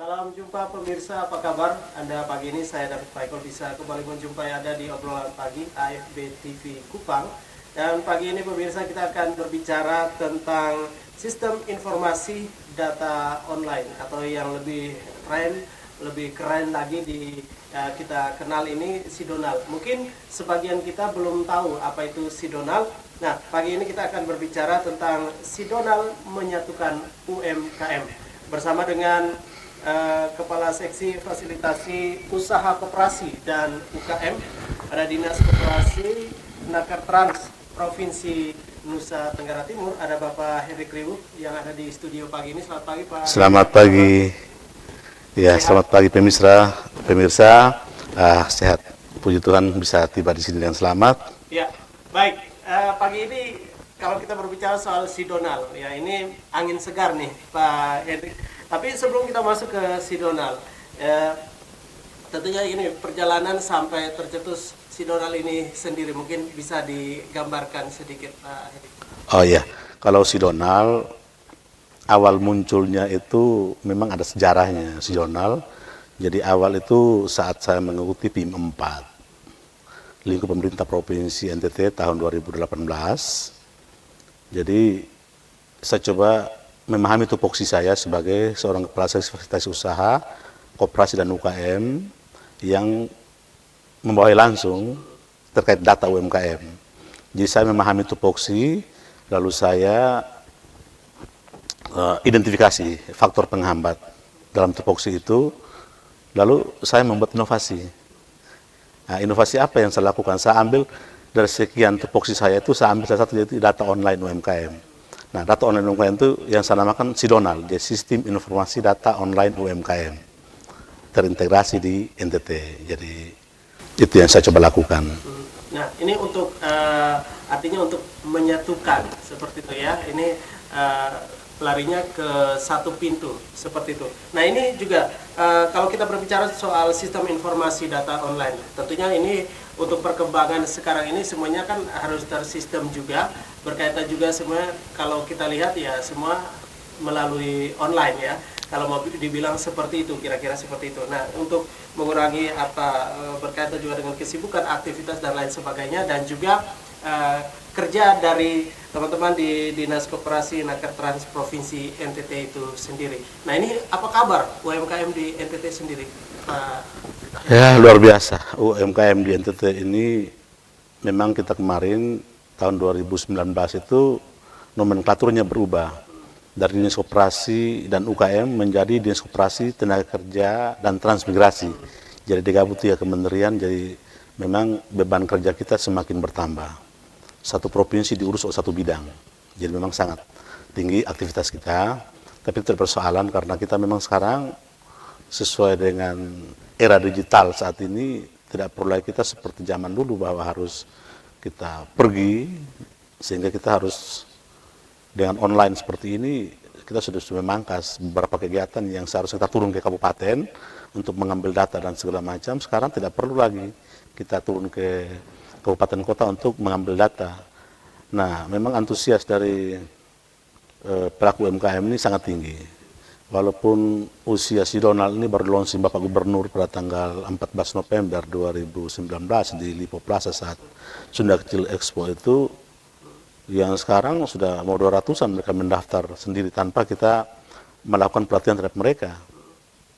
Salam jumpa pemirsa, apa kabar? Anda pagi ini saya David Michael bisa kembali menjumpai Anda di obrolan pagi AFB TV Kupang. Dan pagi ini pemirsa kita akan berbicara tentang sistem informasi data online atau yang lebih keren lagi kita kenal ini Sidonal. Mungkin sebagian kita belum tahu apa itu Sidonal. Nah, pagi ini kita akan berbicara tentang Sidonal menyatukan UMKM bersama dengan Kepala Seksi Fasilitasi Usaha Koperasi dan UKM ada Dinas Koperasi Nakar Trans Provinsi Nusa Tenggara Timur, ada Bapak Hendrik Riwu yang ada di studio pagi ini. Selamat pagi Pak. Selamat pagi. Ya, selamat pagi pemirsa. Sehat. Puji Tuhan bisa tiba di sini dengan selamat. Ya, baik. Pagi ini kalau kita berbicara soal Sidonal, ya ini angin segar nih Pak Hendrik. Tapi sebelum kita masuk ke Sidonal, tentunya ini perjalanan sampai tercetus Sidonal ini sendiri mungkin bisa digambarkan sedikit Pak Hendrik. Oh iya, kalau Sidonal awal munculnya itu memang ada sejarahnya Sidonal. Jadi awal itu saat saya mengikuti PIM 4 lingkup pemerintah Provinsi NTT tahun 2018. Jadi saya coba memahami tupoksi saya sebagai seorang kepala seksi fasilitasi usaha, koperasi dan UKM yang membawahi langsung terkait data UMKM. Jadi saya memahami tupoksi, lalu saya identifikasi faktor penghambat dalam tupoksi itu, lalu saya membuat inovasi. Nah, inovasi apa yang saya lakukan? Saya ambil dari sekian tupoksi saya itu, saya ambil salah satu yaitu data online UMKM. Nah, data online UMKM itu yang saya namakan Sidonal, jadi Sistem Informasi Data Online UMKM, terintegrasi di NTT. Jadi itu yang saya coba lakukan. Nah, ini untuk artinya untuk menyatukan seperti itu ya. Ini larinya ke satu pintu seperti itu. Nah, ini juga kalau kita berbicara soal sistem informasi data online, tentunya ini untuk perkembangan sekarang ini semuanya kan harus tersistem juga, berkaitan juga semua kalau kita lihat ya semua melalui online ya. Kalau mau dibilang seperti itu, kira-kira seperti itu. Nah, untuk mengurangi berkaitan juga dengan kesibukan, aktivitas dan lain sebagainya, dan juga kerja dari teman-teman di Dinas Koperasi Nakar Trans Provinsi NTT itu sendiri. Nah, ini apa kabar UMKM di NTT sendiri, Pak? Ya, luar biasa. UMKM di NTT ini memang kita kemarin tahun 2019 itu nomenklaturnya berubah dari Dinas Koperasi dan UKM menjadi Dinas Koperasi, Tenaga Kerja, dan Transmigrasi. Jadi digabung tiga kementerian, jadi memang beban kerja kita semakin bertambah. Satu provinsi diurus oleh satu bidang. Jadi memang sangat tinggi aktivitas kita, tapi itu persoalan karena kita memang sekarang sesuai dengan era digital saat ini tidak perlu lagi kita seperti zaman dulu bahwa harus kita pergi, sehingga kita harus dengan online seperti ini kita sudah memangkas beberapa kegiatan yang seharusnya kita turun ke kabupaten untuk mengambil data dan segala macam. Sekarang tidak perlu lagi kita turun ke kabupaten kota untuk mengambil data. Nah, memang antusias dari pelaku UMKM ini sangat tinggi. Walaupun usia Sidonal ini baru launching Bapak Gubernur pada tanggal 14 November 2019 di Lipo Plaza saat Sunda Kecil Expo itu, yang sekarang sudah mau 200-an mereka mendaftar sendiri tanpa kita melakukan pelatihan terhadap mereka.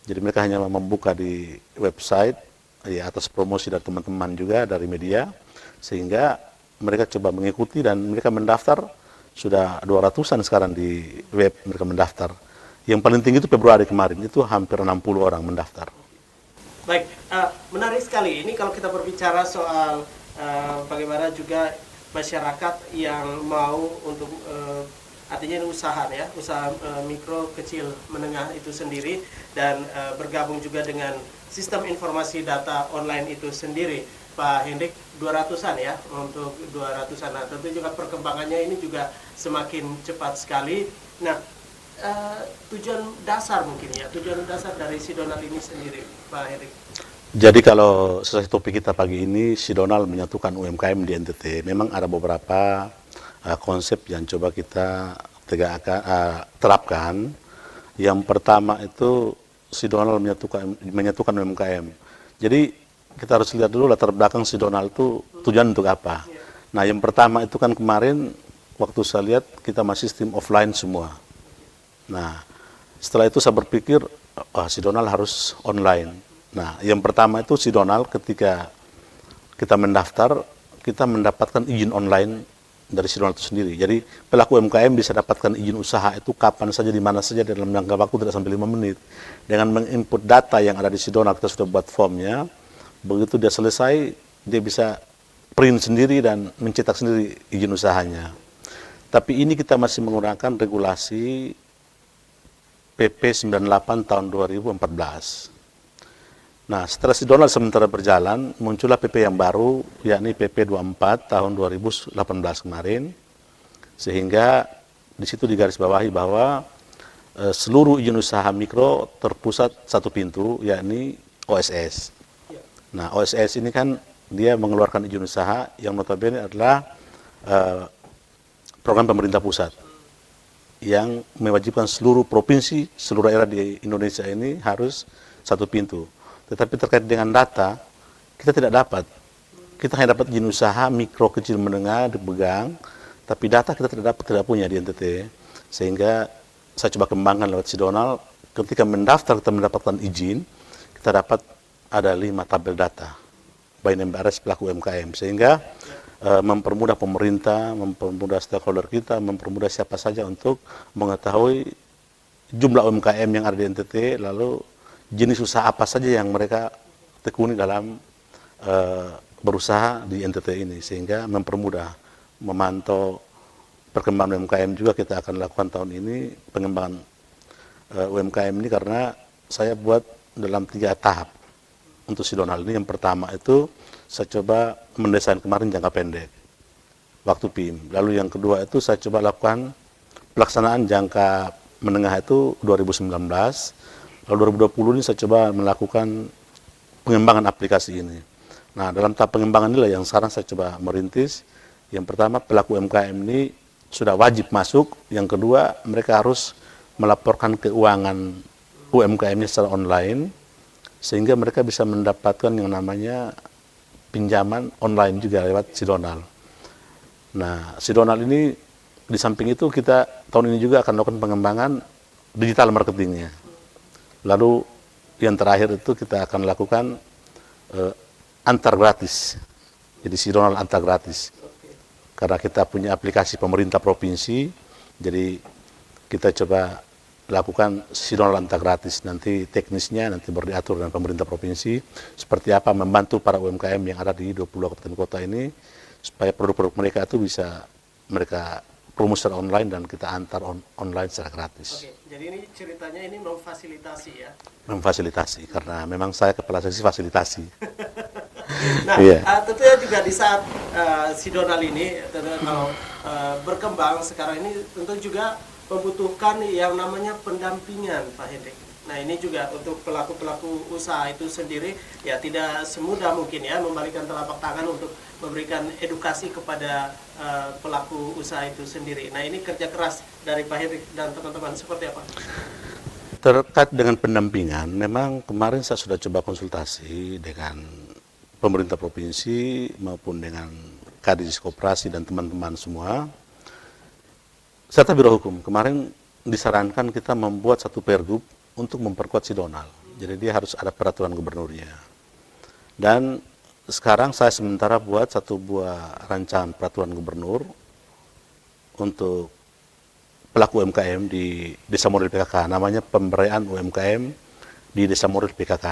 Jadi mereka hanya membuka di website ya, atas promosi dari teman-teman juga dari media, sehingga mereka coba mengikuti dan mereka mendaftar sudah 200-an sekarang di web mereka mendaftar. Yang paling tinggi itu Februari kemarin, itu hampir 60 orang mendaftar. Baik, menarik sekali. Ini kalau kita berbicara soal bagaimana juga masyarakat yang mau untuk artinya ini usaha ya, usaha mikro, kecil, menengah itu sendiri, dan bergabung juga dengan sistem informasi data online itu sendiri. Pak Hendrik, 200-an ya, untuk 200-an. Nah, tentu juga perkembangannya ini juga semakin cepat sekali. Nah, tujuan dasar mungkin ya, tujuan dasar dari Sidonal ini sendiri, Pak Hendrik. Jadi kalau sesuai topik kita pagi ini, Sidonal menyatukan UMKM di NTT, memang ada beberapa konsep yang coba kita terapkan. Yang pertama itu si Donald menyatukan UMKM. Jadi kita harus lihat dulu latar belakang si Donald itu tujuan untuk apa. Nah, yang pertama itu kan kemarin waktu saya lihat kita masih sistem offline semua. Nah, setelah itu saya berpikir, si Donald harus online. Nah, yang pertama itu si Donald ketika kita mendaftar, kita mendapatkan izin online dari si Donald itu sendiri. Jadi pelaku UMKM bisa dapatkan izin usaha itu kapan saja, di mana saja, dalam jangka waktu tidak sampai 5 menit. Dengan menginput data yang ada di si Donald, kita sudah buat formnya. Begitu dia selesai, dia bisa print sendiri dan mencetak sendiri izin usahanya. Tapi ini kita masih menggunakan regulasi PP 98 tahun 2014. Nah, setelah si Donald sementara berjalan, muncullah PP yang baru, yakni PP 24 tahun 2018 kemarin, sehingga di situ digarisbawahi bahwa seluruh izin usaha mikro terpusat satu pintu, yakni OSS. Nah, OSS ini kan dia mengeluarkan izin usaha yang notabene adalah program pemerintah pusat yang mewajibkan seluruh provinsi, seluruh daerah di Indonesia ini harus satu pintu. Tetapi terkait dengan data, kita tidak dapat. Kita hanya dapat izin usaha mikro, kecil, menengah dipegang, tapi data kita tidak punya di NTT. Sehingga saya coba kembangkan lewat si Donald, ketika mendaftar kita mendapatkan izin, kita dapat ada 5 tabel data by NMBRS pelaku UMKM, sehingga mempermudah pemerintah, mempermudah stakeholder kita, mempermudah siapa saja untuk mengetahui jumlah UMKM yang ada di NTT, lalu jenis usaha apa saja yang mereka tekuni dalam berusaha di NTT ini, sehingga mempermudah memantau perkembangan UMKM. Juga kita akan lakukan tahun ini pengembangan UMKM ini, karena saya buat dalam 3 tahap untuk si Donald ini. Yang pertama itu saya coba mendesain kemarin jangka pendek waktu PIM, lalu yang kedua itu saya coba lakukan pelaksanaan jangka menengah itu 2019. Lalu 2020 ini saya coba melakukan pengembangan aplikasi ini. Nah, dalam tahap pengembangan inilah yang sekarang saya coba merintis. Yang pertama, pelaku UMKM ini sudah wajib masuk. Yang kedua, mereka harus melaporkan keuangan UMKM-nya secara online, sehingga mereka bisa mendapatkan yang namanya pinjaman online juga lewat si Donald. Nah, si Donald ini di samping itu kita tahun ini juga akan melakukan pengembangan digital marketingnya. Lalu yang terakhir itu kita akan lakukan antar gratis. Jadi si Donald antar gratis. Karena kita punya aplikasi pemerintah provinsi, jadi kita coba lakukan si Donald antar gratis. Nanti teknisnya nanti baru diatur dengan pemerintah provinsi seperti apa membantu para UMKM yang ada di 20 kabupaten kota ini supaya produk-produk mereka itu bisa mereka promosi secara online dan kita antar online secara gratis. Oke, jadi ini ceritanya ini memfasilitasi ya? Memfasilitasi, karena memang saya kepala seksi fasilitasi. Nah, tentunya juga di saat si Donald ini, tentunya kalau berkembang sekarang ini tentu juga membutuhkan yang namanya pendampingan, Pak Hendrik. Nah, ini juga untuk pelaku-pelaku usaha itu sendiri, ya tidak semudah mungkin ya membalikan telapak tangan untuk memberikan edukasi kepada pelaku usaha itu sendiri. Nah, ini kerja keras dari Pak Hendrik dan teman-teman seperti apa? Terkait dengan pendampingan, memang kemarin saya sudah coba konsultasi dengan pemerintah provinsi maupun dengan Kadis Koperasi dan teman-teman semua. Serta Biro Hukum, kemarin disarankan kita membuat satu pergub untuk memperkuat si Donald. Jadi dia harus ada peraturan gubernurnya. Dan sekarang saya sementara buat satu buah rancangan peraturan gubernur untuk pelaku UMKM di Desa Moreal PKK, namanya pemberdayaan UMKM di Desa Moreal PKK.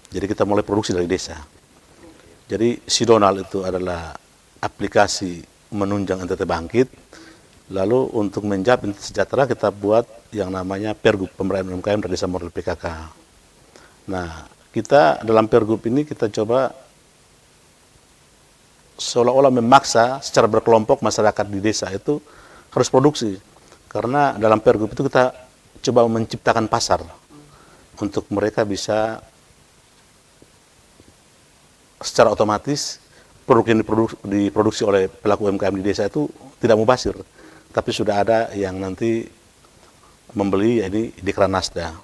Jadi kita mulai produksi dari desa. Jadi si Donald itu adalah aplikasi menunjang NTT Bangkit. Lalu untuk menjawab NTT Sejahtera kita buat yang namanya Pergub Pemberdayaan UMKM dari Desa Moreal PKK. Nah, kita dalam Pergub ini kita coba seolah-olah memaksa secara berkelompok masyarakat di desa itu harus produksi. Karena dalam Pergub itu kita coba menciptakan pasar untuk mereka bisa secara otomatis produk yang diproduksi oleh pelaku UMKM di desa itu tidak mubazir, tapi sudah ada yang nanti membeli, ini di Kranasda.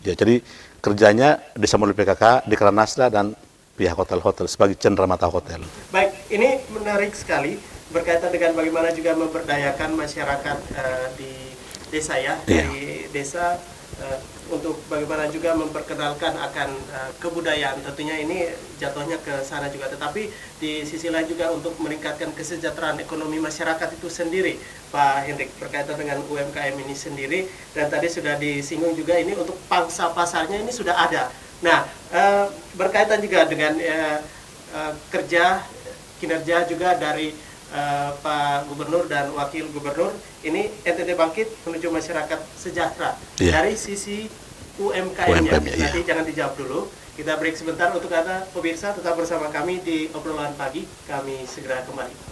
Ya, jadi kerjanya Desa Mulia PKK, di Karanasda dan pihak hotel-hotel sebagai cenderamata hotel. Baik, ini menarik sekali berkaitan dengan bagaimana juga memberdayakan masyarakat di desa ya, dari desa untuk bagaimana juga memperkenalkan akan kebudayaan. Tentunya ini jatuhnya ke sana juga, tetapi di sisi lain juga untuk meningkatkan kesejahteraan ekonomi masyarakat itu sendiri, Pak Hendrik, berkaitan dengan UMKM ini sendiri. Dan tadi sudah disinggung juga ini untuk pangsa pasarnya ini sudah ada. Nah, berkaitan juga dengan kinerja juga dari Pak Gubernur dan Wakil Gubernur, ini NTT Bangkit menuju masyarakat sejahtera. Dari sisi UMKM-nya, nanti jangan dijawab dulu. Kita break sebentar untuk Anda pemirsa, tetap bersama kami di obrolan pagi. Kami segera kembali.